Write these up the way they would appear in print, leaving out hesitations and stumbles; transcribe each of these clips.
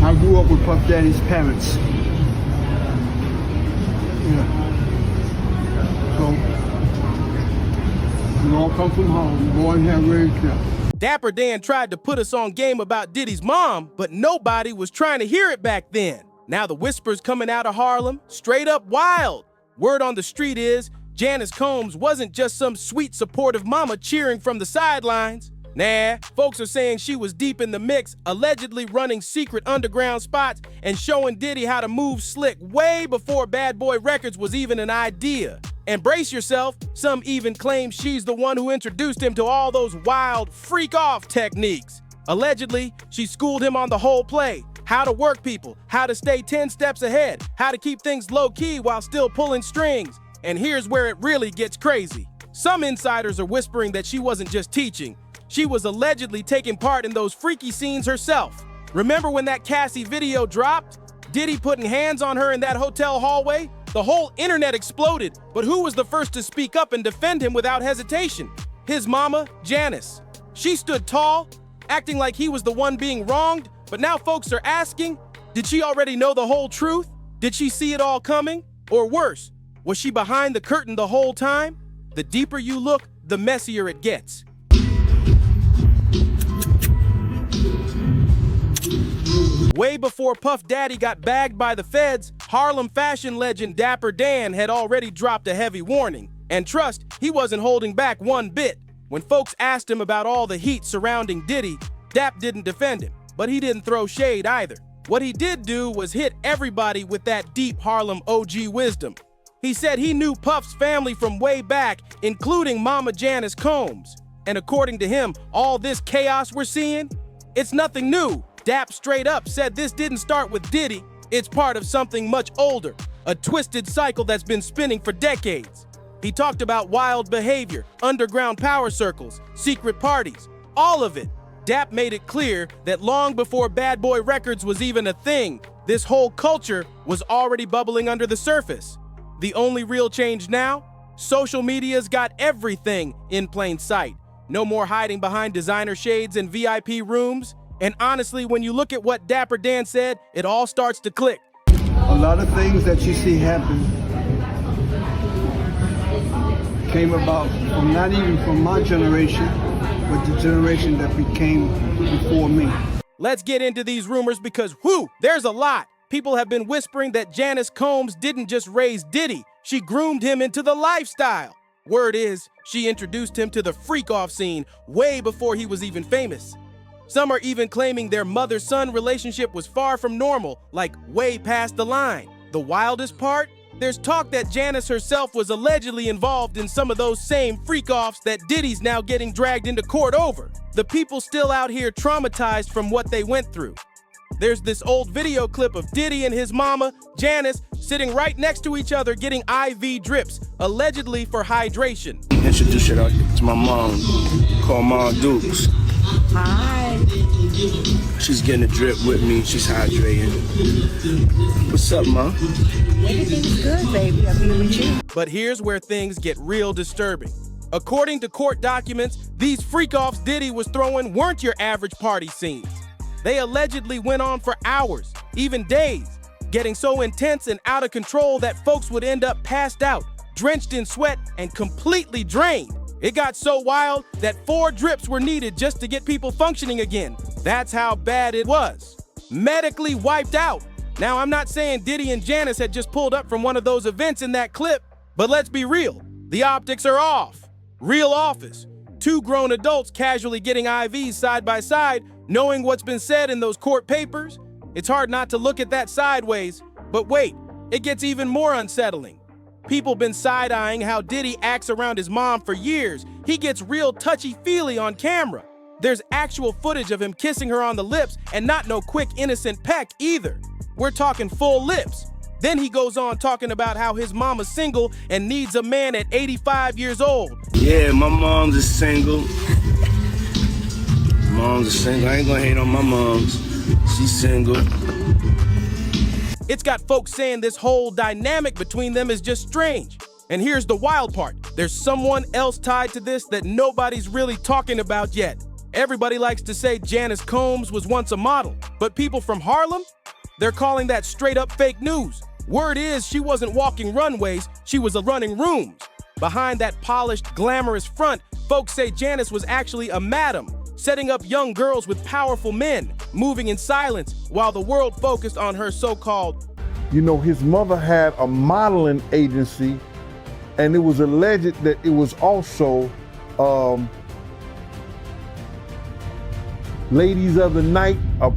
I grew up with Puff Daddy's parents. Yeah. So, we all come from Harlem, born here, raised here. Dapper Dan tried to put us on game about Diddy's mom, but nobody was trying to hear it back then. Now the whispers coming out of Harlem, straight up wild. Word on the street is, Janice Combs wasn't just some sweet, supportive mama cheering from the sidelines. Nah, folks are saying she was deep in the mix, allegedly running secret underground spots and showing Diddy how to move slick way before Bad Boy Records was even an idea. And brace yourself, some even claim she's the one who introduced him to all those wild freak-off techniques. Allegedly, she schooled him on the whole play, how to work people, how to stay 10 steps ahead, how to keep things low-key while still pulling strings. And here's where it really gets crazy. Some insiders are whispering that she wasn't just teaching, she was allegedly taking part in those freaky scenes herself. Remember when that Cassie video dropped? Diddy putting hands on her in that hotel hallway? The whole internet exploded, but who was the first to speak up and defend him without hesitation? His mama, Janice. She stood tall, acting like he was the one being wronged, but now folks are asking, did she already know the whole truth? Did she see it all coming? Or worse, was she behind the curtain the whole time? The deeper you look, the messier it gets. Way before Puff Daddy got bagged by the feds, Harlem fashion legend Dapper Dan had already dropped a heavy warning. And trust, he wasn't holding back one bit. When folks asked him about all the heat surrounding Diddy, Dap didn't defend him, but he didn't throw shade either. What he did do was hit everybody with that deep Harlem OG wisdom. He said he knew Puff's family from way back, including Mama Janice Combs. And according to him, all this chaos we're seeing, it's nothing new. Dap straight up said this didn't start with Diddy, it's part of something much older, a twisted cycle that's been spinning for decades. He talked about wild behavior, underground power circles, secret parties, all of it. Dap made it clear that long before Bad Boy Records was even a thing, this whole culture was already bubbling under the surface. The only real change now? Social media's got everything in plain sight. No more hiding behind designer shades and VIP rooms. And honestly, when you look at what Dapper Dan said, it all starts to click. A lot of things that you see happen came about from not even from my generation, but the generation that became before me. Let's get into these rumors because, whew, there's a lot. People have been whispering that Janice Combs didn't just raise Diddy, she groomed him into the lifestyle. Word is, she introduced him to the freak-off scene way before he was even famous. Some are even claiming their mother-son relationship was far from normal, like way past the line. The wildest part? There's talk that Janice herself was allegedly involved in some of those same freak-offs that Diddy's now getting dragged into court over. The people still out here traumatized from what they went through. There's this old video clip of Diddy and his mama, Janice, sitting right next to each other getting IV drips, allegedly for hydration. Introduce you to my mom, called Mom Dukes. Hi. She's getting a drip with me. She's hydrating. What's up, Mom? Everything's good, baby. I'll be with you. But here's where things get real disturbing. According to court documents, these freak-offs Diddy was throwing weren't your average party scenes. They allegedly went on for hours, even days, getting so intense and out of control that folks would end up passed out, drenched in sweat, and completely drained. It got so wild that 4 drips were needed just to get people functioning again. That's how bad it was. Medically wiped out. Now, I'm not saying Diddy and Janice had just pulled up from one of those events in that clip, but let's be real. The optics are off. Real office. 2 grown adults casually getting IVs side by side, knowing what's been said in those court papers. It's hard not to look at that sideways, but wait, it gets even more unsettling. People been side-eyeing how Diddy acts around his mom for years. He gets real touchy-feely on camera. There's actual footage of him kissing her on the lips and not no quick innocent peck either. We're talking full lips. Then he goes on talking about how his mama's single and needs a man at 85 years old. Yeah, my mom's is single. Mom's is single. I ain't gonna hate on my mom's. She's single. It's got folks saying this whole dynamic between them is just strange. And here's the wild part. There's someone else tied to this that nobody's really talking about yet. Everybody likes to say Janice Combs was once a model, but people from Harlem, they're calling that straight up fake news. Word is she wasn't walking runways, she was running rooms. Behind that polished, glamorous front, folks say Janice was actually a madam, setting up young girls with powerful men, moving in silence while the world focused on her so-called. You know, his mother had a modeling agency, and it was alleged that it was also Ladies of the Night, a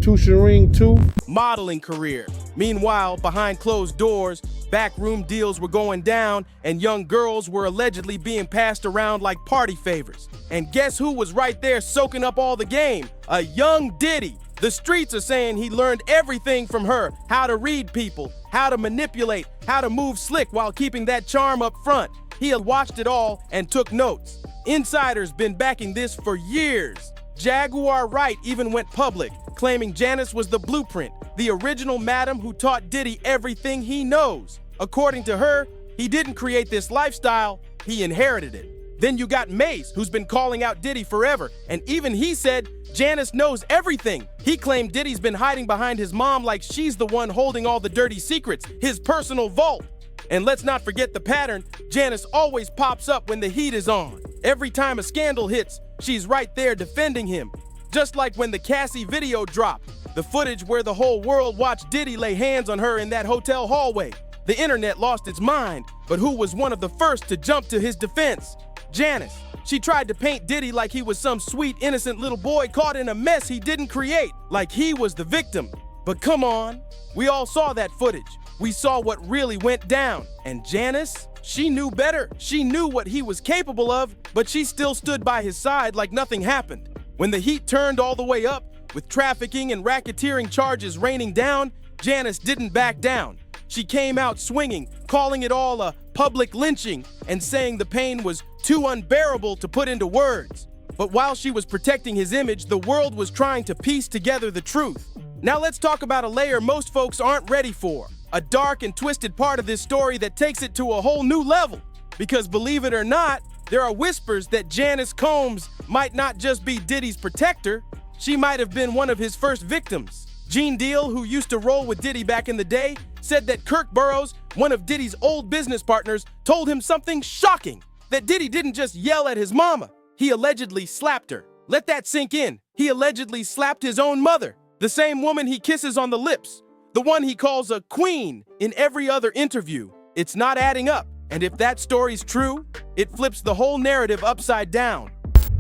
tuition ring too. Modeling career. Meanwhile, behind closed doors, backroom deals were going down and young girls were allegedly being passed around like party favors. And guess who was right there soaking up all the game? A young Diddy. The streets are saying he learned everything from her, how to read people, how to manipulate, how to move slick while keeping that charm up front. He had watched it all and took notes. Insiders been backing this for years. Jaguar Wright even went public, claiming Janice was the blueprint, the original madam who taught Diddy everything he knows. According to her, he didn't create this lifestyle, he inherited it. Then you got Mace, who's been calling out Diddy forever, and even he said Janice knows everything. He claimed Diddy's been hiding behind his mom like she's the one holding all the dirty secrets, his personal vault. And let's not forget the pattern, Janice always pops up when the heat is on. Every time a scandal hits, she's right there defending him. Just like when the Cassie video dropped, the footage where the whole world watched Diddy lay hands on her in that hotel hallway. The internet lost its mind, but who was one of the first to jump to his defense? Janice. She tried to paint Diddy like he was some sweet, innocent little boy caught in a mess he didn't create, like he was the victim. But come on, we all saw that footage. We saw what really went down. And Janice, she knew better. She knew what he was capable of, but she still stood by his side like nothing happened. When the heat turned all the way up, with trafficking and racketeering charges raining down, Janice didn't back down. She came out swinging, calling it all a public lynching and saying the pain was too unbearable to put into words. But while she was protecting his image, the world was trying to piece together the truth. Now let's talk about a layer most folks aren't ready for. A dark and twisted part of this story that takes it to a whole new level. Because believe it or not, there are whispers that Janice Combs might not just be Diddy's protector, she might have been one of his first victims. Gene Deal, who used to roll with Diddy back in the day, said that Kirk Burroughs, one of Diddy's old business partners, told him something shocking. That Diddy didn't just yell at his mama, he allegedly slapped her. Let that sink in. He allegedly slapped his own mother, the same woman he kisses on the lips, the one he calls a queen in every other interview. It's not adding up, and if that story's true, it flips the whole narrative upside down.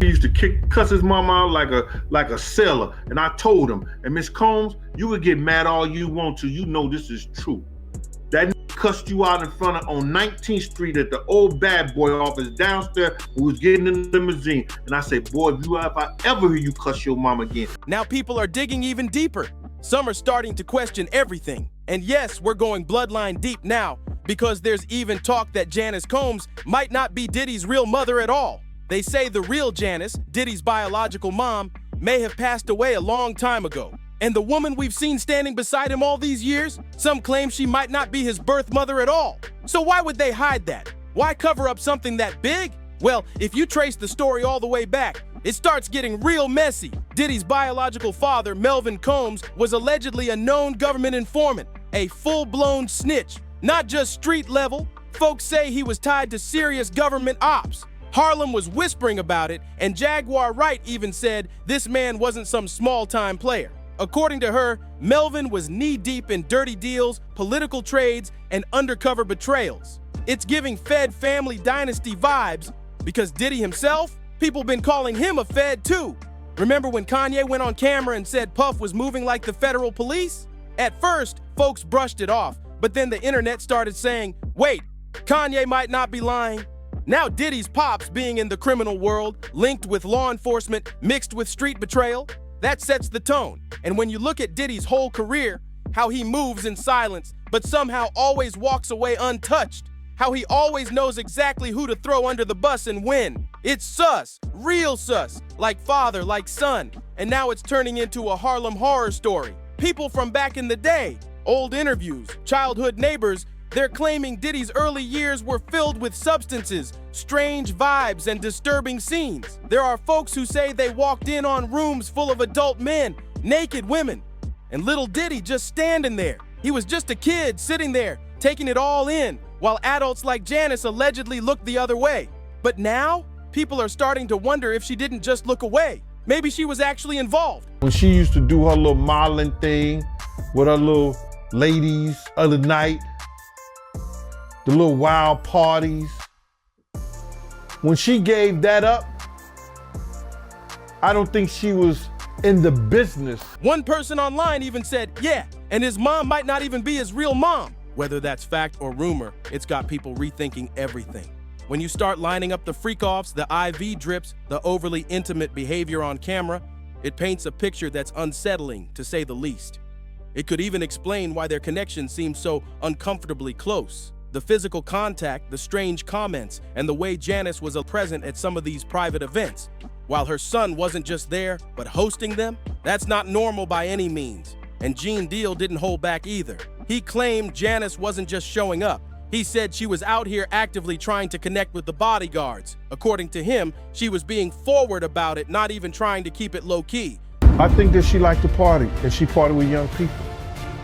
He used to cuss his mama out like a sailor, and I told him, and Miss Combs, you would get mad all you want to, you know this is true. That cussed you out in front of on 19th Street at the old bad boy office downstairs who was getting in the limousine. And I said, boy, if I ever hear you cuss your mom again. Now people are digging even deeper. Some are starting to question everything. And yes, we're going bloodline deep now, because there's even talk that Janice Combs might not be Diddy's real mother at all. They say the real Janice, Diddy's biological mom, may have passed away a long time ago. And the woman we've seen standing beside him all these years, some claim she might not be his birth mother at all. So why would they hide that? Why cover up something that big? Well, if you trace the story all the way back, it starts getting real messy. Diddy's biological father, Melvin Combs, was allegedly a known government informant, a full-blown snitch. Not just street level, folks say he was tied to serious government ops. Harlem was whispering about it, and Jaguar Wright even said this man wasn't some small-time player. According to her, Melvin was knee-deep in dirty deals, political trades, and undercover betrayals. It's giving Fed family dynasty vibes, because Diddy himself, people been calling him a Fed too. Remember when Kanye went on camera and said Puff was moving like the federal police? At first, folks brushed it off, but then the internet started saying, wait, Kanye might not be lying. Now Diddy's pops being in the criminal world, linked with law enforcement, mixed with street betrayal, that sets the tone. And when you look at Diddy's whole career, how he moves in silence, but somehow always walks away untouched, how he always knows exactly who to throw under the bus and when. It's sus, real sus, like father, like son, and now it's turning into a Harlem horror story. People from back in the day, old interviews, childhood neighbors, They're claiming Diddy's early years were filled with substances, strange vibes, and disturbing scenes. There are folks who say they walked in on rooms full of adult men, naked women, and little Diddy just standing there. He was just a kid sitting there, taking it all in, while adults like Janice allegedly looked the other way. But now, people are starting to wonder if she didn't just look away. Maybe she was actually involved. When she used to do her little modeling thing with her little ladies of the night, the little wild parties, when she gave that up, I don't think she was in the business. One person online even said, yeah, and his mom might not even be his real mom. Whether that's fact or rumor, it's got people rethinking everything. When you start lining up the freak-offs, the IV drips, the overly intimate behavior on camera, it paints a picture that's unsettling, to say the least. It could even explain why their connection seems so uncomfortably close. The physical contact, the strange comments, and the way Janice was present at some of these private events, while her son wasn't just there, but hosting them, that's not normal by any means. And Gene Deal didn't hold back either. He claimed Janice wasn't just showing up. He said she was out here actively trying to connect with the bodyguards. According to him, she was being forward about it, not even trying to keep it low-key. I think that she liked to party, and she partied with young people.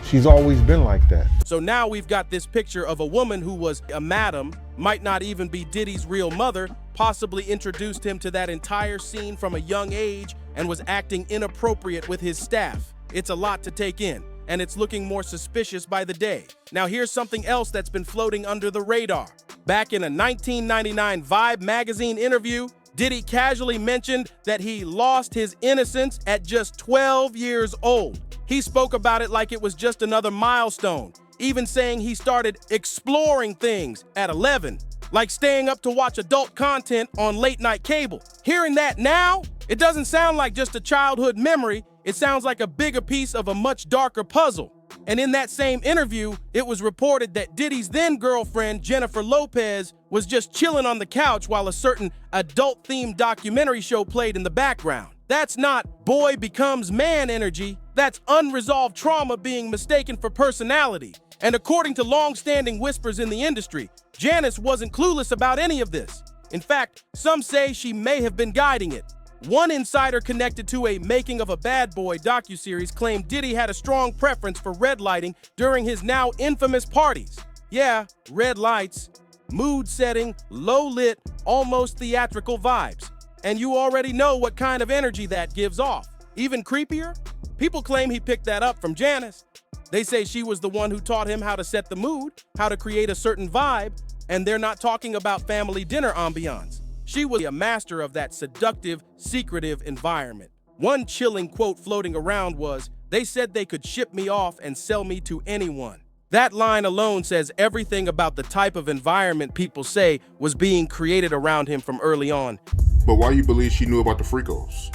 She's always been like that. So now we've got this picture of a woman who was a madam, might not even be Diddy's real mother, possibly introduced him to that entire scene from a young age and was acting inappropriate with his staff. It's a lot to take in, and it's looking more suspicious by the day. Now here's something else that's been floating under the radar. Back in a 1999 Vibe magazine interview, Diddy casually mentioned that he lost his innocence at just 12 years old. He spoke about it like it was just another milestone, even saying he started exploring things at 11, like staying up to watch adult content on late-night cable. Hearing that now, it doesn't sound like just a childhood memory. It sounds like a bigger piece of a much darker puzzle. And in that same interview, it was reported that Diddy's then-girlfriend, Jennifer Lopez, was just chilling on the couch while a certain adult-themed documentary show played in the background. That's not boy becomes man energy. That's unresolved trauma being mistaken for personality. And according to long-standing whispers in the industry, Janice wasn't clueless about any of this. In fact, some say she may have been guiding it. One insider connected to a Making of a Bad Boy docuseries claimed Diddy had a strong preference for red lighting during his now infamous parties. Yeah, red lights, mood setting, low-lit, almost theatrical vibes. And you already know what kind of energy that gives off. Even creepier, people claim he picked that up from Janice. They say she was the one who taught him how to set the mood, how to create a certain vibe, and they're not talking about family dinner ambiance. She was a master of that seductive, secretive environment. One chilling quote floating around was, "They said they could ship me off and sell me to anyone." That line alone says everything about the type of environment people say was being created around him from early on. But why you believe she knew about the freakos?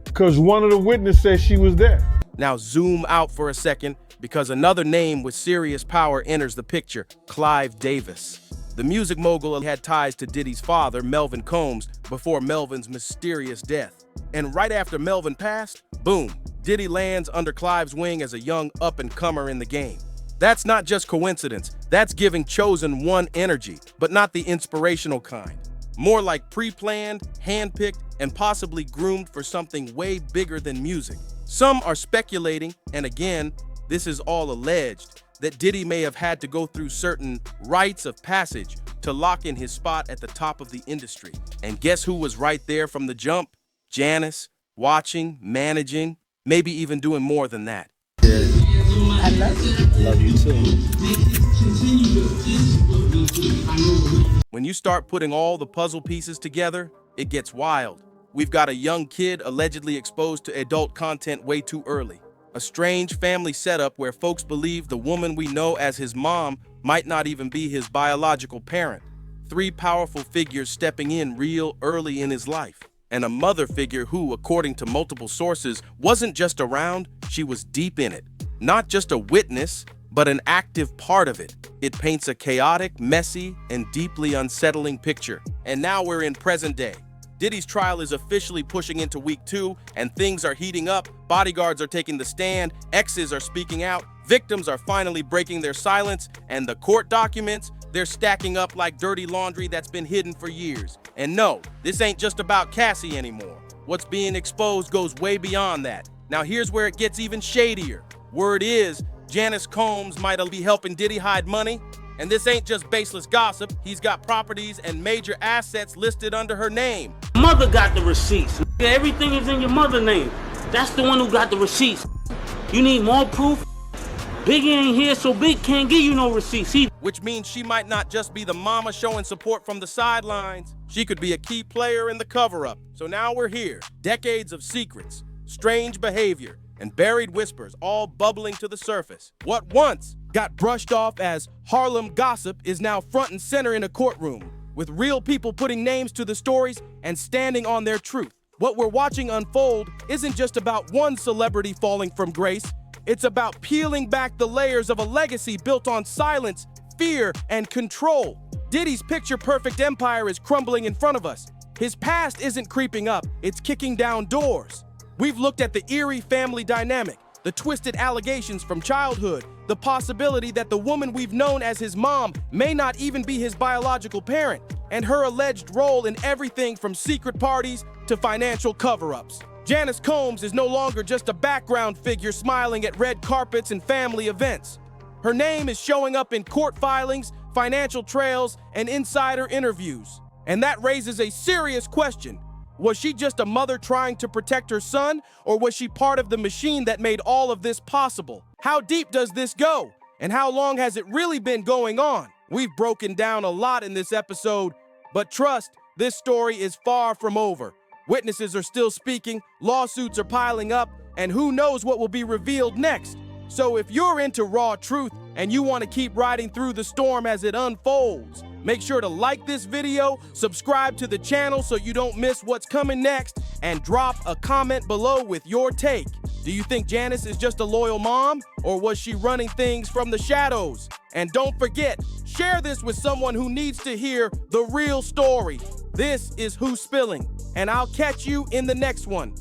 Because one of the witnesses said she was there. Now zoom out for a second, because another name with serious power enters the picture, Clive Davis. The music mogul had ties to Diddy's father, Melvin Combs, before Melvin's mysterious death. And right after Melvin passed, boom, Diddy lands under Clive's wing as a young up-and-comer in the game. That's not just coincidence, that's giving Chosen One energy, but not the inspirational kind. More like pre-planned, hand-picked, and possibly groomed for something way bigger than music. Some are speculating, and again, this is all alleged, that Diddy may have had to go through certain rites of passage to lock in his spot at the top of the industry. And guess who was right there from the jump? Janice, watching, managing, maybe even doing more than that. I love you. Love you too. When you start putting all the puzzle pieces together, it gets wild. We've got a young kid allegedly exposed to adult content way too early. A strange family setup where folks believe the woman we know as his mom might not even be his biological parent. Three powerful figures stepping in real early in his life. And a mother figure who, according to multiple sources, wasn't just around, she was deep in it. Not just a witness, but an active part of it. It paints a chaotic, messy, and deeply unsettling picture. And now we're in present day. Diddy's trial is officially pushing into week 2, and things are heating up. Bodyguards are taking the stand, exes are speaking out, Victims are finally breaking their silence, and the court documents, they're stacking up like dirty laundry that's been hidden for years. And no, this ain't just about Cassie anymore. What's being exposed goes way beyond that. Now here's where it gets even shadier. Word is, Janice Combs might be helping Diddy hide money. And this ain't just baseless gossip. He's got properties and major assets listed under her name. Mother got the receipts. Everything is in your mother's name. That's the one who got the receipts. You need more proof? Biggie ain't here, so Big can't give you no receipts. Which means she might not just be the mama showing support from the sidelines. She could be a key player in the cover-up. So now we're here. Decades of secrets, strange behavior, and buried whispers all bubbling to the surface. What once got brushed off as Harlem gossip is now front and center in a courtroom, with real people putting names to the stories and standing on their truth. What we're watching unfold isn't just about one celebrity falling from grace. It's about peeling back the layers of a legacy built on silence, fear, and control. Diddy's picture-perfect empire is crumbling in front of us. His past isn't creeping up, it's kicking down doors. We've looked at the eerie family dynamic, the twisted allegations from childhood, the possibility that the woman we've known as his mom may not even be his biological parent, and her alleged role in everything from secret parties to financial cover-ups. Janice Combs is no longer just a background figure smiling at red carpets and family events. Her name is showing up in court filings, financial trails, and insider interviews. And that raises a serious question. Was she just a mother trying to protect her son, or was she part of the machine that made all of this possible? How deep does this go? And how long has it really been going on? We've broken down a lot in this episode, but trust, this story is far from over. Witnesses are still speaking, lawsuits are piling up, and who knows what will be revealed next. So if you're into raw truth and you want to keep riding through the storm as it unfolds, make sure to like this video, subscribe to the channel so you don't miss what's coming next, and drop a comment below with your take. Do you think Janice is just a loyal mom, or was she running things from the shadows? And don't forget, share this with someone who needs to hear the real story. This is WhosSpilling, and I'll catch you in the next one.